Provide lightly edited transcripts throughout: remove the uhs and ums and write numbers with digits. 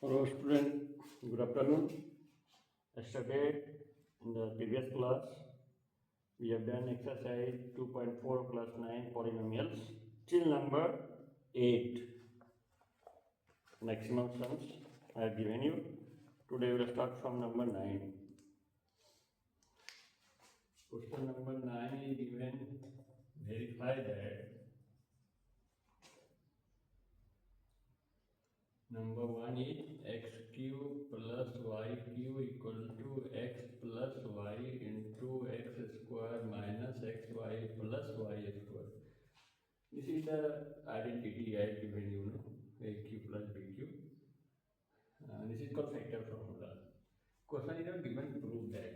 Hello student, good afternoon. Yesterday in the previous class we have done exercise 2.4 class 9 polynomials till number 8 maximum sums I have given you. Today we will start from number 9. Question number 9 is given, verify that number 1 is x cube plus y cube equal to x plus y into x square minus xy plus y square. This is the identity I have given you, a cube plus b cube. This is called factor formula. Question is not given prove that.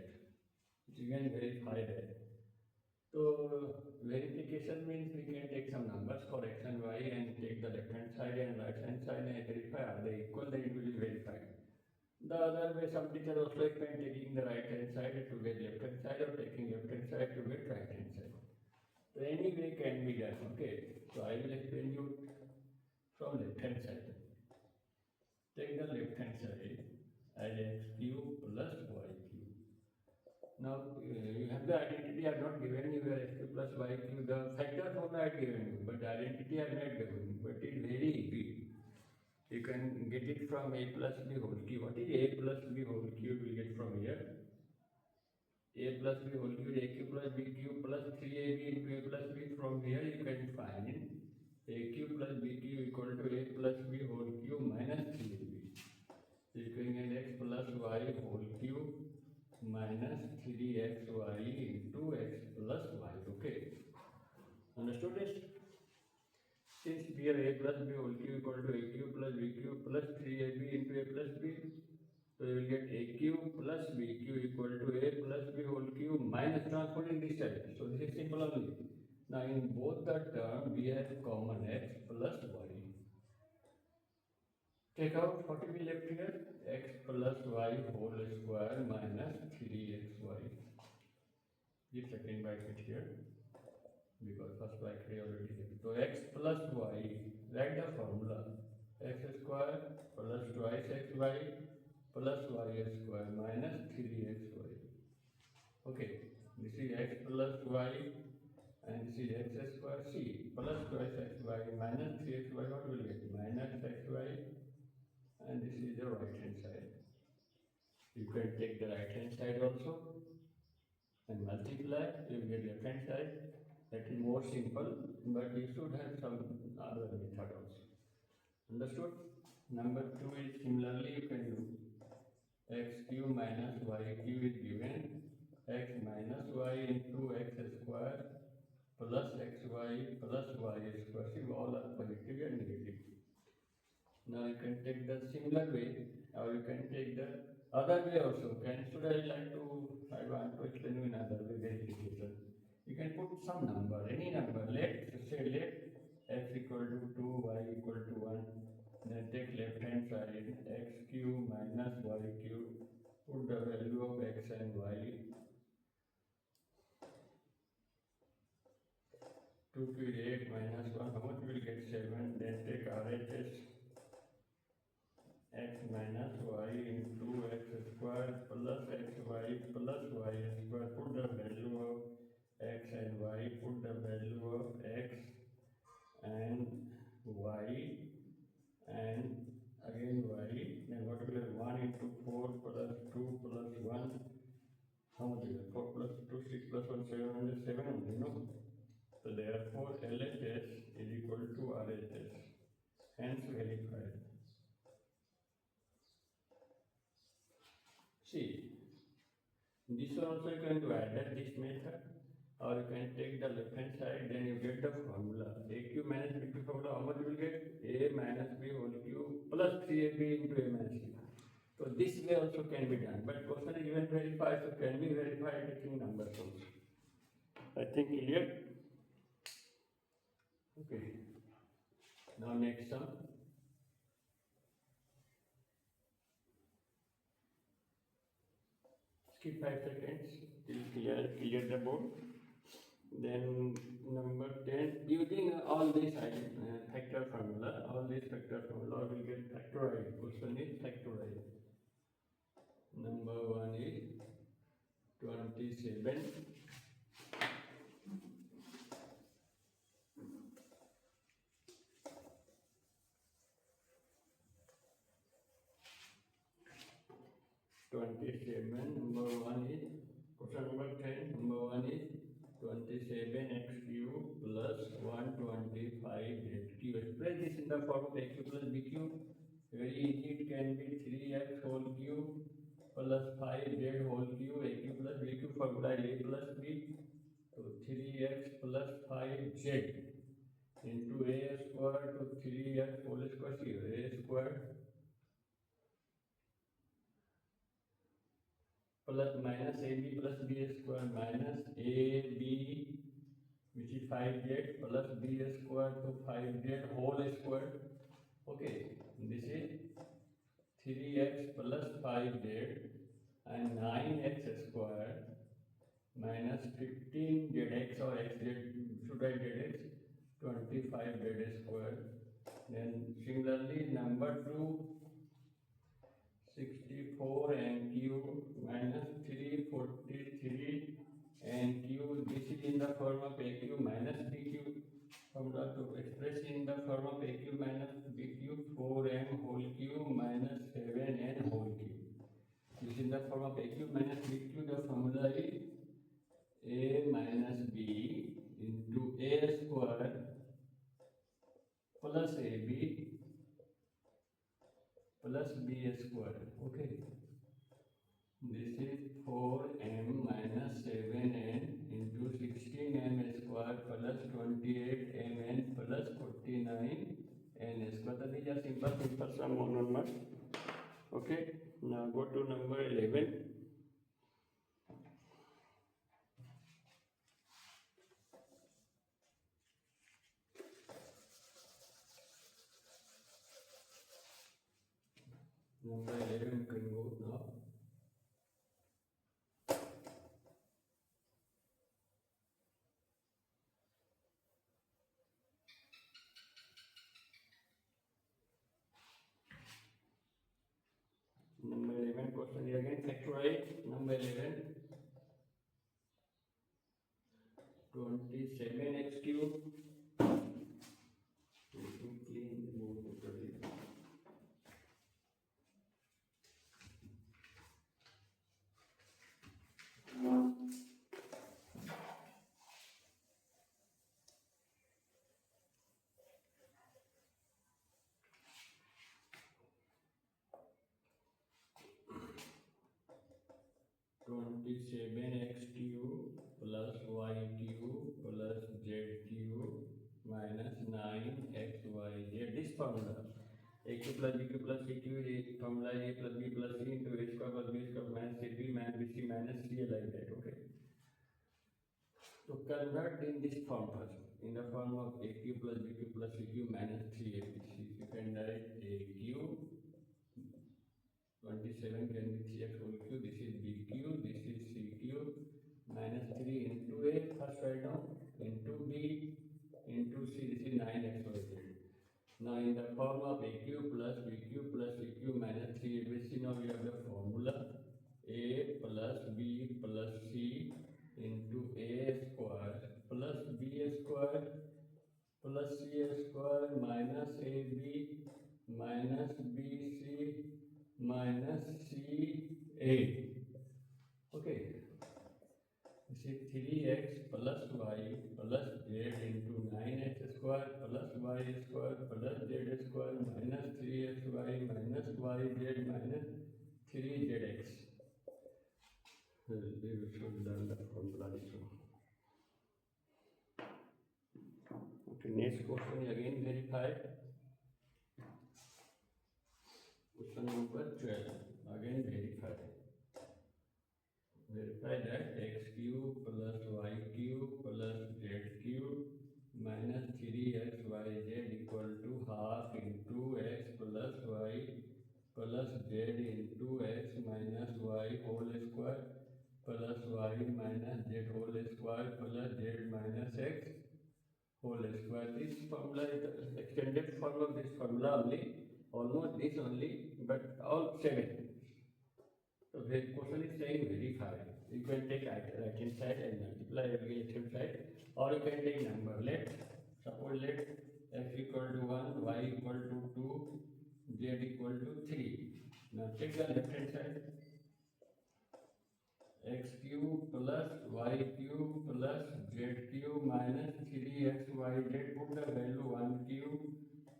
You can verify that. So verification means we can take some numbers for x and y and take the left hand side and right hand side and verify are they equal, then it will be verified. The other way, some teacher also explain taking the right hand side to get left hand side or taking left hand side to get right hand side. So any way can be done. Okay, so I will explain you from left hand side. Take the left hand side as x cube plus y cube. Now you have the identity I have not given you x cube plus y cube. The factor formula I have given you, but the identity I have not given you. But it is very easy. You can get it from a plus b whole cube. What is a plus b whole cube? We get from here. A plus b whole cube, a cube plus b cube plus 3ab into a plus b. From here you can find a cube plus b cube equal to a plus b whole cube minus 3ab. So you can get x plus y whole cube minus 3xy into x plus y. Okay. Understood this? Since here a plus b whole cube equal to a cube plus b cube plus 3ab into a plus b, so you will get a cube plus b cube equal to a plus b whole cube minus transforming this side. So this is simple only. Now in both the term we have common x plus y. Take out what will be left here, x plus y whole square minus 3xy. Give second bracket here, because first bracket already there. So x plus y, write the formula, x square plus twice xy plus y square minus 3xy. Okay, this is x plus y and this is x square. C plus twice xy minus 3xy, what will get? Minus xy, and this is the right hand side. You can take the right hand side also and multiply, you will get left hand side. That is more simple, but you should have some other method also. Understood? Number 2 is similarly you can do x cube minus y cube is given x minus y into x square plus xy plus y square. See, all are positive and negative. Now you can take the similar way, or you can take the other way also. Should I like to, I want to explain you another way, verification. You can put some number, any number. Let x equal to 2, y equal to 1. Then take left hand side, x cube minus y cube. Put the value of x and y. 2 cube 8 minus 1, how much will get 7? Then take RHS. X minus y into x square plus xy plus y square. Put the value of x and y, put the value of x and y and again y. Then what will be 1 into 4 plus 2 plus 1? How much is it? 4 plus 2, 6 plus 1, 707 only, no? So therefore LHS is equal to RHS. Hence verified. See, this one also you can do add this method, or you can take the left hand side, then you get the formula. A cube minus b cube formula, how much you will get? A minus b whole cube plus 3ab into a minus b. So this way also can be done, but question is given verify, so can be verified taking numbers also. I think clear? Okay. Now next sum. Skip 5 seconds till clear the board. Then number 10, using all this factor formula, all this factor formula will get factorized. Question is factorized. Number 1 is 27. 27. Number 1 is question number 10. Number 1 is 27x cube plus 125z cube. Express this in the form of aq plus bq. Very easy. It can be 3x whole cube plus 5z whole cube. aq plus bq formula a plus b. So 3x plus 5z into a square to 3x whole square. Here a square plus minus ab plus b square minus ab which is 5z plus b square to 5z whole square. Okay, this is 3x plus 5z and 9x square minus 15zx or xz, should I zx, 25z square. Then similarly number 2, 64 n cube minus 343 n cube. This is in the form of a cube minus b cube. Formula to express in the form of a cube minus b cube. 4m whole cube minus 7n whole cube. This is in the form of a cube minus b cube. The formula is a minus b into a square plus ab plus b square. Okay, this is 4m minus 7n into 16m square plus 28mn plus 49n square. These are simple sum on numbers. Okay, now go to number 11. Number 11 can go now. Number 11 question is again factorize. Number 11, 27x cube. Let me clean the board properly. 27x cube plus y cube plus z cube minus 9xyz. This formula a cube plus b cube plus c cube is formula a plus b plus c into a square plus b square minus cb minus bc minus c like that. Okay, so convert in this form first, in the form of a cube plus b cube plus c cube minus 3abc. You can write a cube 27 can be 3x whole cube. This is b cube, this is c cube minus 3 into a, first write down, into b into c. This is 9xyz. Now in the form of a cube plus b cube plus c cube minus 3abc, now we have the formula a plus b plus c into a square plus b square plus c square minus ab minus bc minus ca. Okay, this is 3x plus y plus z into 9x square plus y square plus z square minus 3xy minus yz minus 3zx. We should learn the formula this one. Okay, next question again verify. Question number 12. Again verify. Verify that x cube plus y cube plus z cube minus 3xyz equal to half into x plus y plus z into x minus y whole square plus y minus z whole square plus z minus x whole square. This formula is the extended form of this formula only, almost this only, but all 7. So the question is saying verify. You can take right hand side and multiply left hand side, or you can take number. Suppose let x equal to 1, y equal to 2, z equal to 3. Now take the left hand side. X cube plus y cube plus z cube minus 3xyz. Put the value 1 cube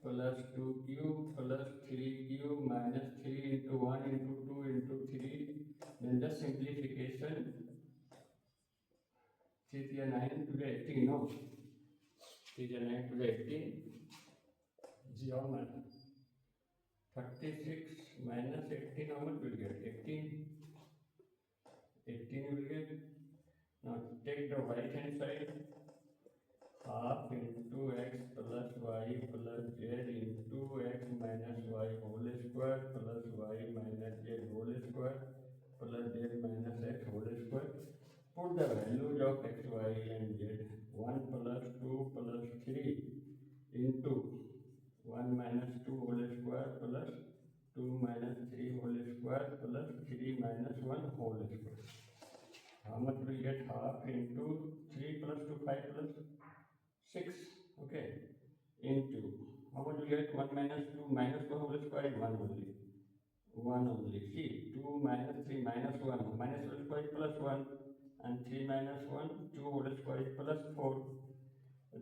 plus 2 cube plus 3 cube minus 3 into 1 into 2 into 3. Then the simplification. 3 to the 9 to the 18, no? 3 to the 9 to the 18. 0 minus 36 minus 18, how much will get? 18. 18 will get. Now take the right hand side. Half into x plus y plus z into x minus y whole square plus y minus z whole square plus z minus x whole square. Put the values of x, y and z. 1 plus 2 plus 3 into 1 minus 2 whole square plus 2 minus 3 whole square plus 3 minus 1 whole square. How much will get? Half into 3 plus 2, 5 plus 6, okay, into, how much will get? 1 minus 2 minus 1 whole square, 1 only. 1 only. See, 2 minus 3 minus 1, minus whole square plus 1, and 3 minus 1, 2 whole square plus 4.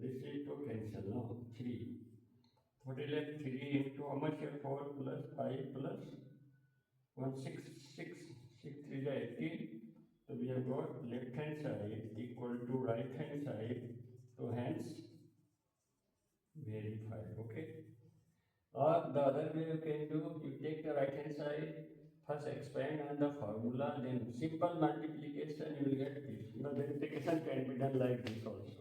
This is to cancel, no? 3. What is left? 3 into how much here? 4 plus 5 plus 1, 6. 6 3 is 18. So we have got left hand side equal to right hand side. So hence verify. Okay. Or the other way you can do, you take the right hand side, first expand on the formula, then simple multiplication, you will get this. Now verification can be done like this also.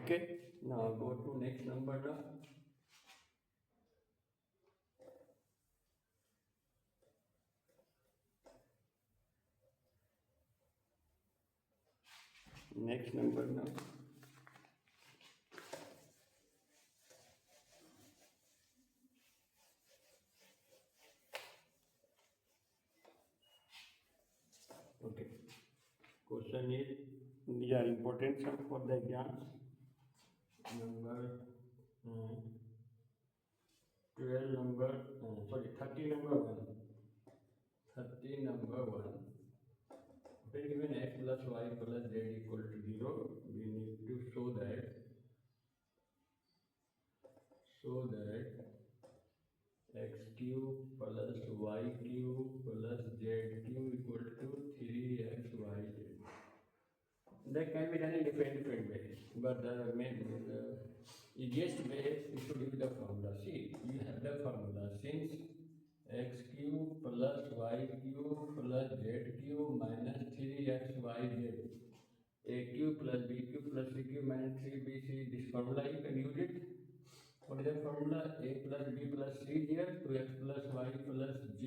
Okay. Now go to next number now. Next number now. Okay. Question is, these are important sum for the exams. Number 12 number, 30 number 1. 30 number 1. When given x plus y plus z equal to 0, we need to show that x cube plus y cube plus z cube equal to 3xyz. That can be done in different ways, but the easiest way is to use the formula. See, you have the formula. Since x cube plus y cube plus z cube minus 3xyz, a cube plus b cube plus c cube minus 3bc, this formula you can use it. What is the formula? A plus b plus c here, 2x plus y plus z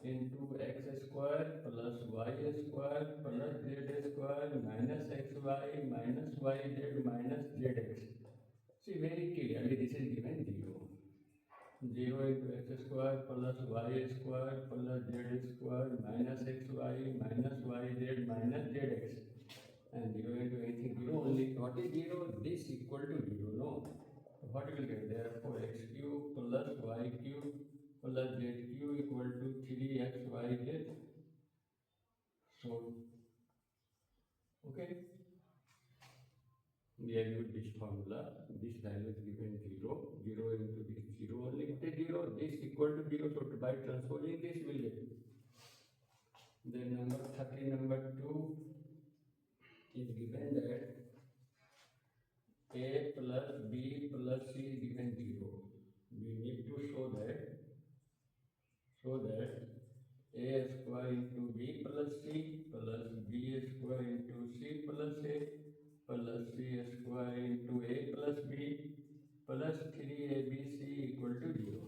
into x square plus y square plus z square minus xy minus yz minus zx. See, very clearly this is given 0. 0 into x square plus y square plus z square minus xy minus yz minus zx. And 0 into anything 0 only. What is 0? This equal to 0, no? What will get? Therefore x cube plus y cube plus z cube equal to 3xyz. So, okay, we have used this formula. This value is given 0. 0 into this 0 only. What is 0? This equal to 0. So by transposing this will get. Then number 30 number 2 is given that a plus b plus c is given 0. We need to show that a square into b plus c plus b square into c plus a plus c square into a plus b plus 3abc equal to 0.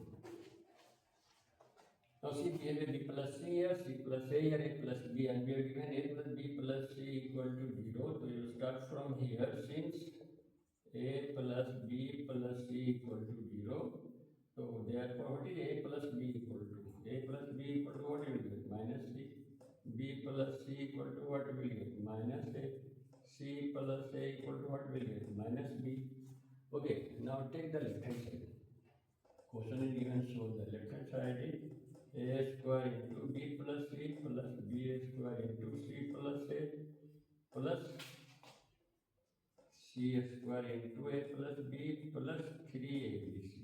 Now see, we have a b plus c here, c plus a here, a plus b, and we have given a plus b plus c equal to 0. So you start from here. Since a plus b plus c equal to 0, so therefore what is a plus b equal to? A plus b equal to what you will get? Minus c. B plus c equal to what you will get? Minus a. C plus a equal to what will get? Minus b. Okay, now take the left hand side. Question is given, so the left hand side is a square into b plus c plus b square into c plus a plus c square into a plus b plus 3abc.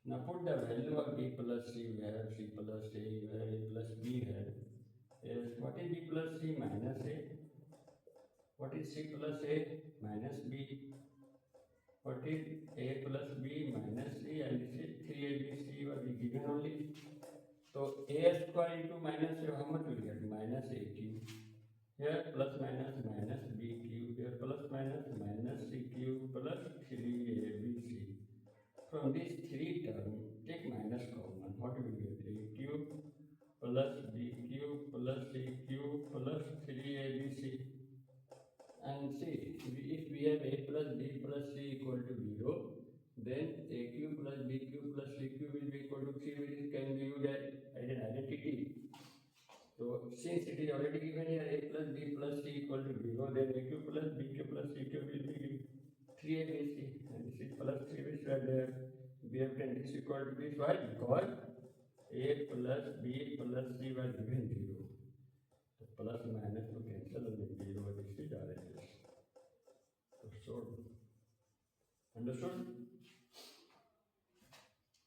Now put the value of b plus c where c plus a where a plus b where is what is b plus c minus a, what is c plus a minus b, what is a plus b minus c, and this is 3abc was given only. So a square into minus a, how much will get? Minus a cube. Here plus minus minus b cube. Here plus minus minus c cube plus 3abc. From these three terms, take minus common. What will you get? A cube plus b cube plus c cube plus 3abc. And see, if we have a plus b plus c equal to 0, then a cube plus b cube plus c cube will be equal to 3, which can be used as an identity. So since it is already given here a plus b plus c equal to 0, then a cube plus b cube plus c cube will be 3abc, and this is plus 3, which are there. We have taken this equal to this. Why? Because a plus b plus c was given 0. So plus minus to cancel and then 0, this is RHS. So understood?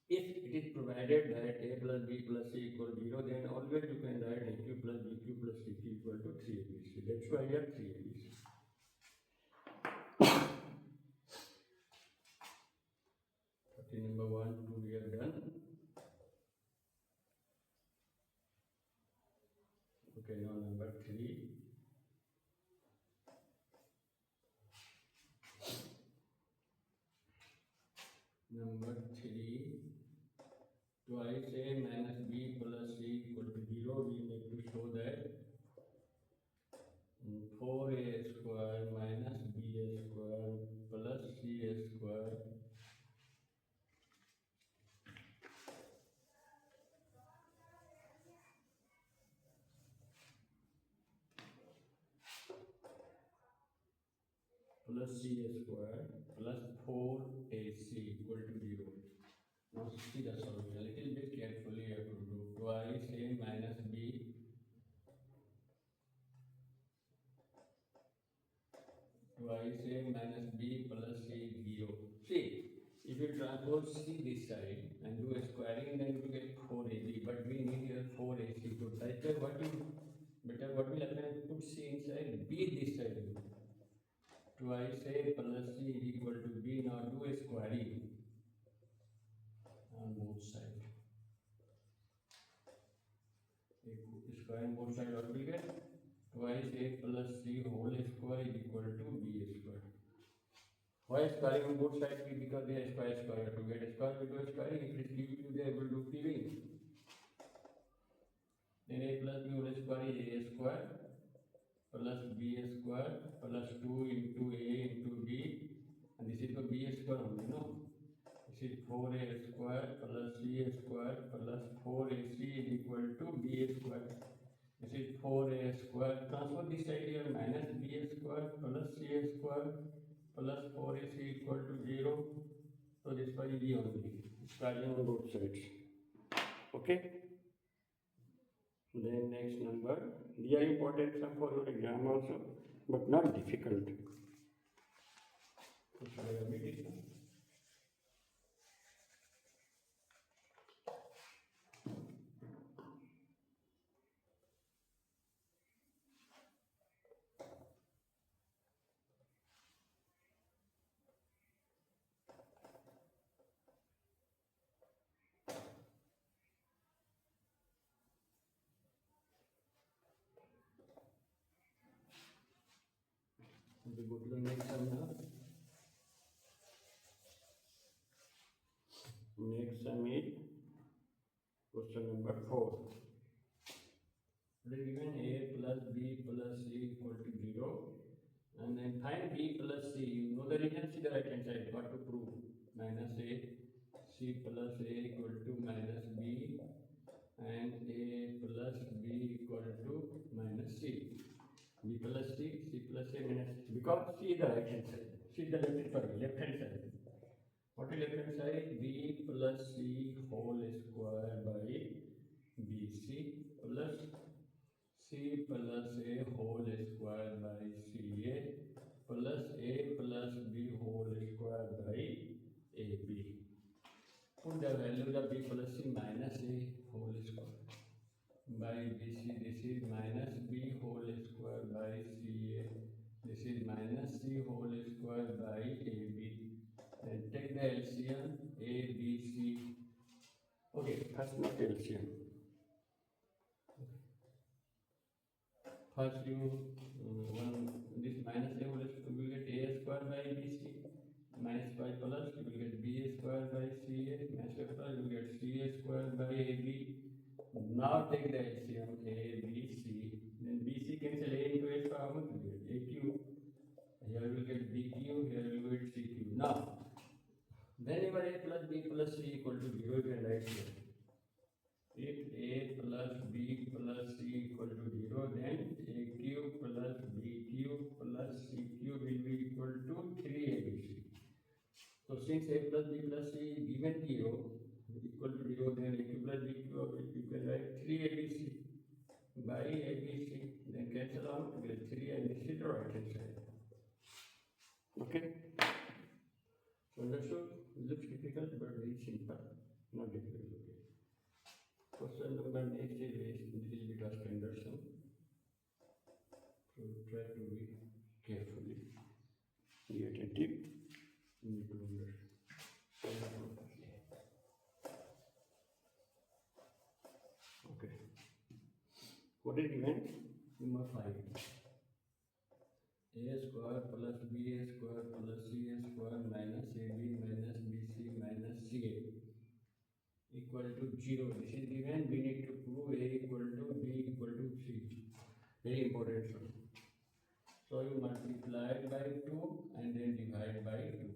If it is provided that a plus b plus c equal 0, then always you can write a q plus b q plus c q equal to 3abc. That's why you have 3abc. Number 1, 2 we have done. Okay, now number 3. Number 3, twice a minus b plus c equal to 0. We need to show that 4a square minus b square plus c square plus c square plus 4ac equal to 0. Now see the solution. A little bit carefully you have to do. Twice a minus b twice a minus b plus c 0. See, if you transpose c this side and do a squaring, then you get 4ab, but we need here 4ac to type. What what will happen? Put c inside, b this side. Twice a plus c is equal to b. Now do a squaring on both sides. Squaring both sides, what will get? Twice a plus c whole square is equal to b square. Why squaring on both sides? Because they are square. To get a square, we do a squaring. If it is cube, they will do cubing. Then a plus b whole square is a square plus b square plus 2 into a into b, and this is the b square only, no? This is 4a square plus c square plus 4ac is equal to b square. This is 4a square. Transfer this side here, minus b square plus c square plus 4ac equal to 0. So this was b only. Squaring on both sides. Okay. Then next number. These are important some for your exam also, but not difficult. So shall I omit it now? We go to the next sum now. Next sum is Question number 4. It is given a plus b plus c equal to 0, and then find b plus c. You know the reason, see the right hand side. What to prove? Minus a, c plus a equal to minus b, and a plus b equal to minus c. B plus c plus a minus c. Because c is the right hand side. C is the left hand side. What is left hand side? B plus c whole square by bc plus c plus a whole square by ca plus a plus b whole square by ab. Put the values of b plus c minus a whole square by bc. This is minus b whole square by ca. This is minus c whole square by ab. Then take the LCM a, b, c. Okay, first not LCM. First you this minus a whole square, you will get a square by bc minus 5 plus you will get b square by ca minus 5 plus you will get c square by ab. Now take the LCM a, b, c. Then bc cancel a into a square, how much you get? A cube. Here you will get b cube, here you will get c cube. Now whenever a plus b plus c equal to 0, you can write here. If a plus b plus c equal to 0, then a cube plus b cube plus c cube will be equal to 3abc. So since a plus b plus c given 0 equal to 0, then a cube plus b cube you can write 3abc by abc. Then cancel out, you get 3 and this is the right hand side. Okay? Understood? Looks difficult but very simple. Not difficult. Okay. Question number next is little bit of standard sum. So try to be carefully, be attentive, need to understand. Okay. What is given? You must find a square plus b square plus c square minus ab minus bc minus ca equal to 0. This is given. We need to prove a equal to b equal to c. Very important sum. So you multiply it by 2 and then divide by 2.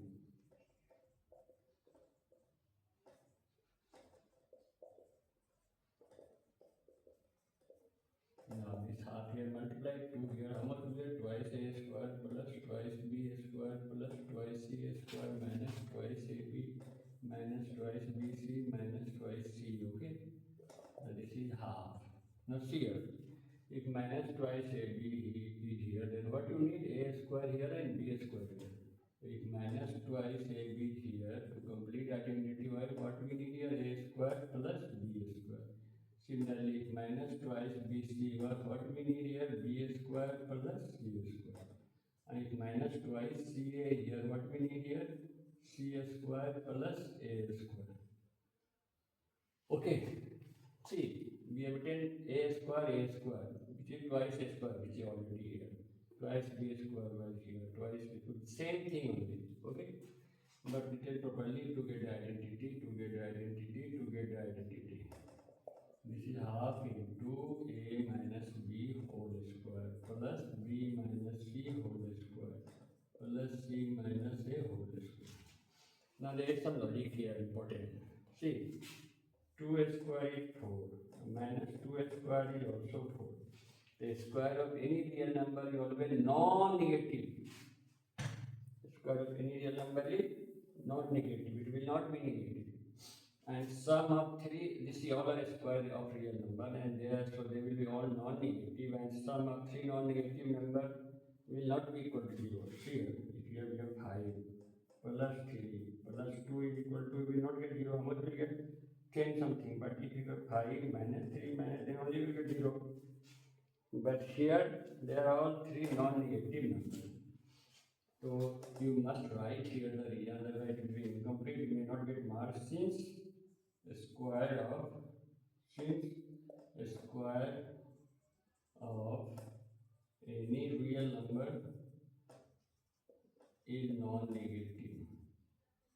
Now this half here multiply 2 here. How much will get? Twice a square plus twice b square plus twice c square minus twice ab minus twice bc minus twice c. Okay. So this is half. Now see here. If minus twice ab is here, then what you need? A square here and b square here. If minus twice ab is here, to complete identity, what we need here? A square plus b square. Similarly, if minus twice bc, what we need here? B square plus c square. And if minus twice ca here, what we need here? C square plus a square. Okay. See, we have obtained a square, which is twice a square, which is already here. Twice b square was here, twice b square, same thing only. Okay. But we can properly to get identity, to get identity, to get identity. This is half into a minus b whole square plus b minus c whole square plus c minus a whole square. Now there is some logic here important. See, 2 square is 4 minus 2 square is also 4. The square of any real number is always non-negative. The square of any real number is non-negative. It will not be negative. And sum of 3, this is all a square of real number, and so they will be all non-negative, and sum of 3 non-negative number will not be equal to 0. Here, if you have 5 plus 3 plus 2 is equal to, you will not get 0. How much will get? 10 something. But if you have 5 minus 3 minus, then only you will get 0. But here, they are all 3 non-negative numbers. So you must write here the real, otherwise it will be incomplete. You may not get marks since the square of any real number is non-negative.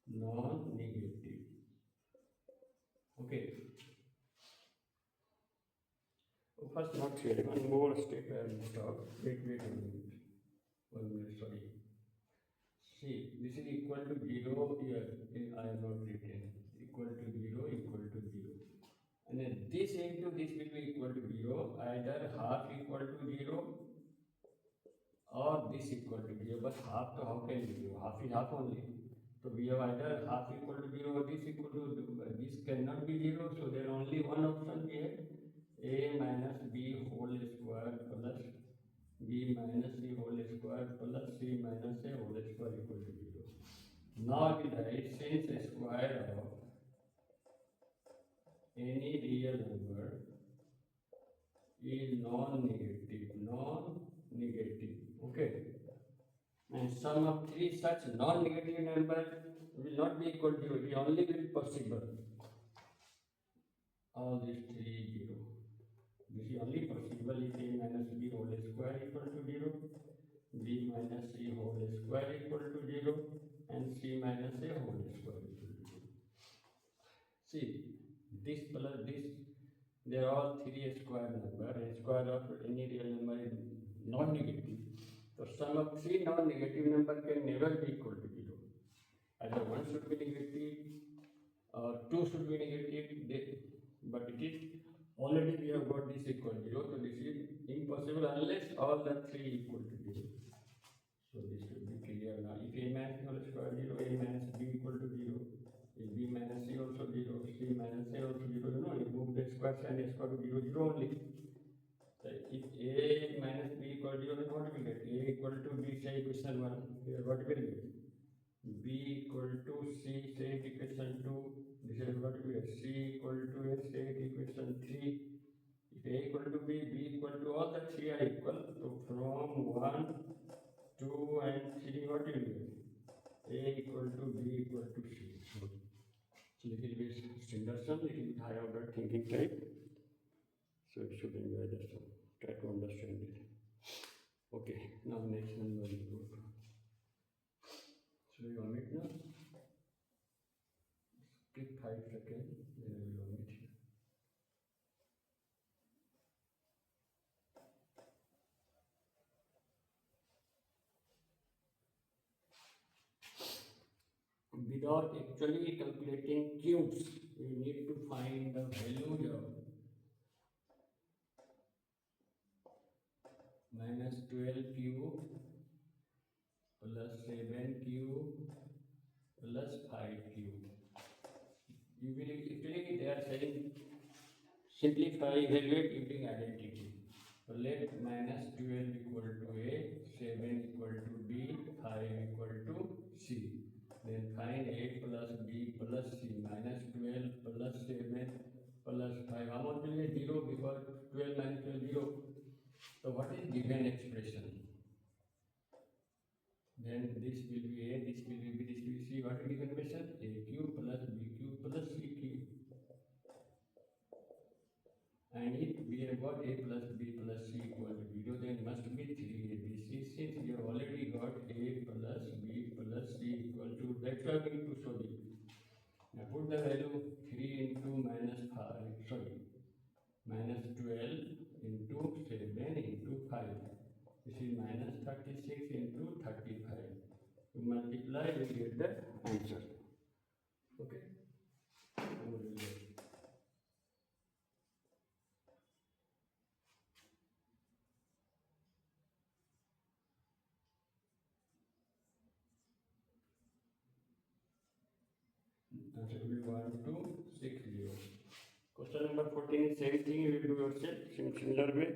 Non-negative. Okay. first not really, one more step I will stop. Wait, 1 minute, sorry. See, this is equal to 0 here, I have not written, equal to 0, equal to 0. And then this into this will be equal to 0, either half equal to 0 or this equal to 0, but half to how can be 0? Half is half only. So we have either half equal to 0 or this equal to, this cannot be 0, so there only one option we have, a minus b whole square plus b minus c whole square plus c minus a whole square equal to 0. Now we write, since a square of any real number is non-negative, okay? And sum of three such non-negative numbers will not be equal to 0, it only will be possible. All these three 0. This is only possible if a minus b whole square equal to 0, b minus c whole square equal to 0, and c minus a whole square equal to 0. See, this plus this, they are all three square number, and square of any real number is non-negative. So sum of three non-negative number can never be equal to 0. Either one should be negative or two should be negative, but it is already we have got this equal to 0, so this is impossible unless all the three equal to 0. So this should be clear now. If a minus b whole square 0, a minus b equal to 0, if b minus c also 0, c minus a also 0, you know, you move the square sign, a square to 0, 0 only. So if a minus b equal to 0, then what will get? A equal to b, say equation 1, here what will get? B equal to c, say equation 2, this is what will get? C equal to a, say equation 3. If a equal to b, b equal to, all the three are equal. So from 1, 2 and 3, what will be? A equal to b equal to c. So little bit Henderson, little bit high order thinking type. So you should enjoy that. So try to understand it. Okay, now next number we go to. So you omit now. Skip 5 seconds, then we will omit here. Without actually calculating cubes, we need to find the value of minus 12 cube plus 7 cube plus 5 cube. You will actually they are saying simplify, evaluate using identity. So let minus 12 equal to a, 7 equal to b, 5 equal to c. Then find a plus b plus c. Minus 12 plus 7 plus 5. How much will be 0 because 12 minus 12 0. So what is given expression? Then this will be a, this will be b, this will be c. What is given expression? A cube plus b cube plus c cube. And if we have got a plus b plus c equal to 0, then must be 3abc. Since we have already got a plus b plus c equal to, that's why we need to show it. Now put the value 3 into minus 5, sorry, minus 12 into 7 into 5. This is minus 36 into 35. You multiply, you get the answer. Okay? Answer will be 1260. Question number 14 is same thing, you will do yourself in similar way.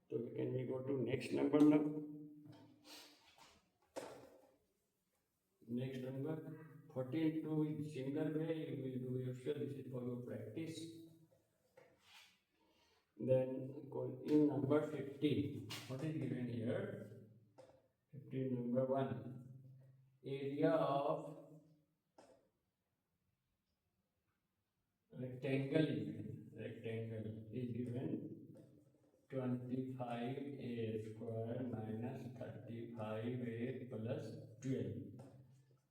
So can we go to next number now? Next number 14 to in similar way you will do yourself. This is for your practice. Then in number 15, what is given here? 15 number 1. Area of rectangle is given 25a square minus 35a plus 12.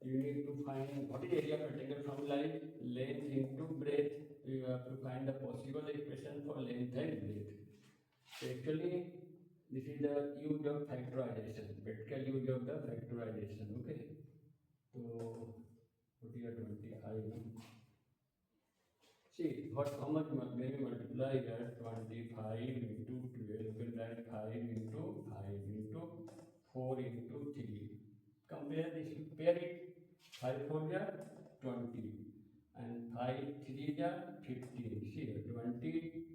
You need to find what is area of rectangle from length into breadth. You have to find the possible expression for length and breadth. So actually, this is the use of factorization, practical use of the factorization. Okay. So what is 25? See, how much when you multiply that 25 into 12, you can write 5 into 5 into 4 into 3. Compare this, pair it. 5 4 ja 20 and 5 3 ja 15. See, 20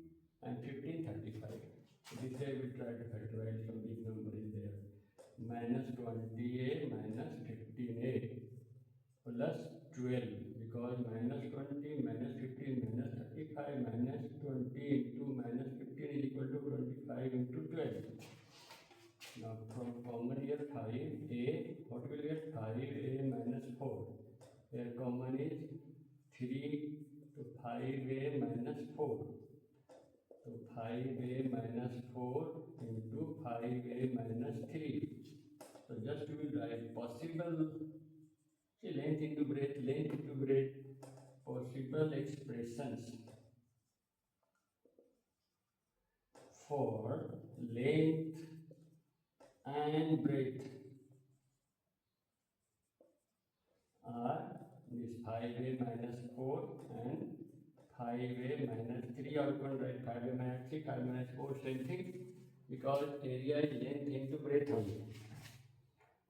and 15, 35. So this way we try to factorize, so this number is there. Minus 20a minus 15a plus 12, because minus 20 minus 15 minus 35 minus 20 into minus 15 is equal to 25 into 12. Now from common here 5a, what will get? 5a minus 4. Here common is 3, to 5a minus 4. So 5a minus 4 into 5a minus 3. So just we will write possible, see, length into breadth, possible expressions for length and breadth are this 5a minus 4 and 5a minus 3, or you can write 5a minus 3, 5 minus 4, same thing, because area is length into breadth only.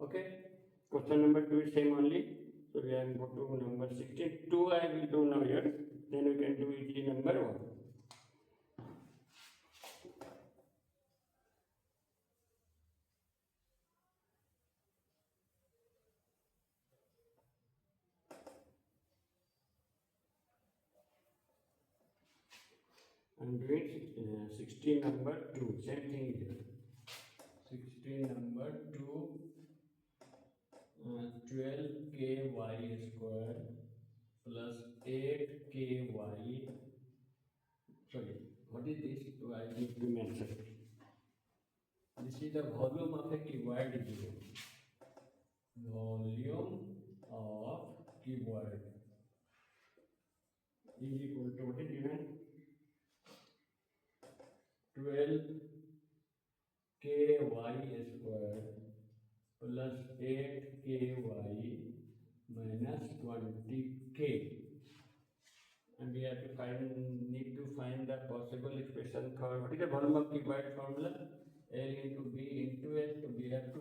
Okay, question number 2 is same only. So we have go to number 16. 2 I will do now here, then we can do easily number 1. I'm doing 16 number 2, same thing here. 16 number 2, 12ky square plus 8ky, sorry, what is this? I need to mention. This is the volume of a cuboid given. Volume of cuboid is equal to what is given? 12ky square plus 8ky minus 20k, and we have to need to find the possible expression for what is the volume of cuboid formula? L into B into S. So we have to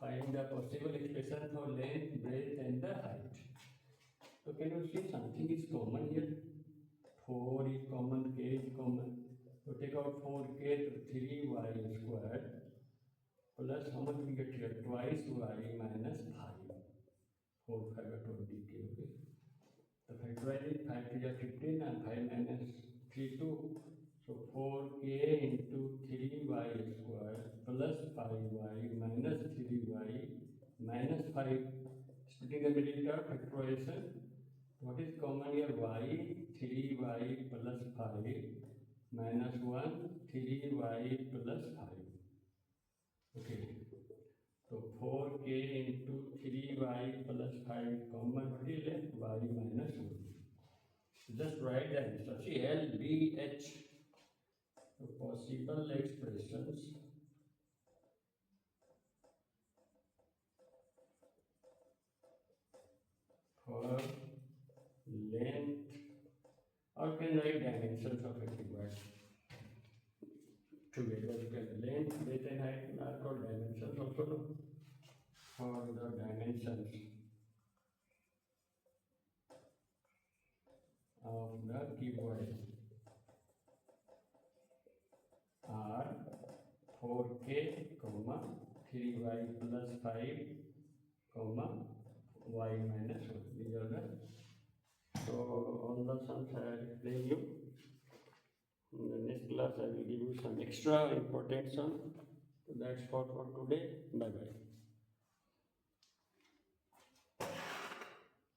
find the possible expression for length, breadth and the height. So can you see something is common here? 4 is common, k is common. So take out 4k, to 3y squared plus how much we get here? Twice y minus 5. 4 5 20k. Okay. So factorize it, 5 3 are 15 and 5 minus 3 2. So 4k into 3y squared plus 5y minus 3y minus 5. Splitting the middle term, factorization. What is common here? Y, 3y plus 5 minus 1, 3y plus 5. Okay. So 4k into 3y plus 5 common, what is left? Y minus 1. Just write the answer. See, L, B, H. So possible expressions for length, or can write dimensions of a cuboid together. You can length, breadth and height are called dimensions also, no? For the dimensions of the cuboid are 4k, 3y plus 5, y minus 1. These are the, so all the sums I will explain you. In the next class I will give you some extra important sum. So that's for today. Bye bye.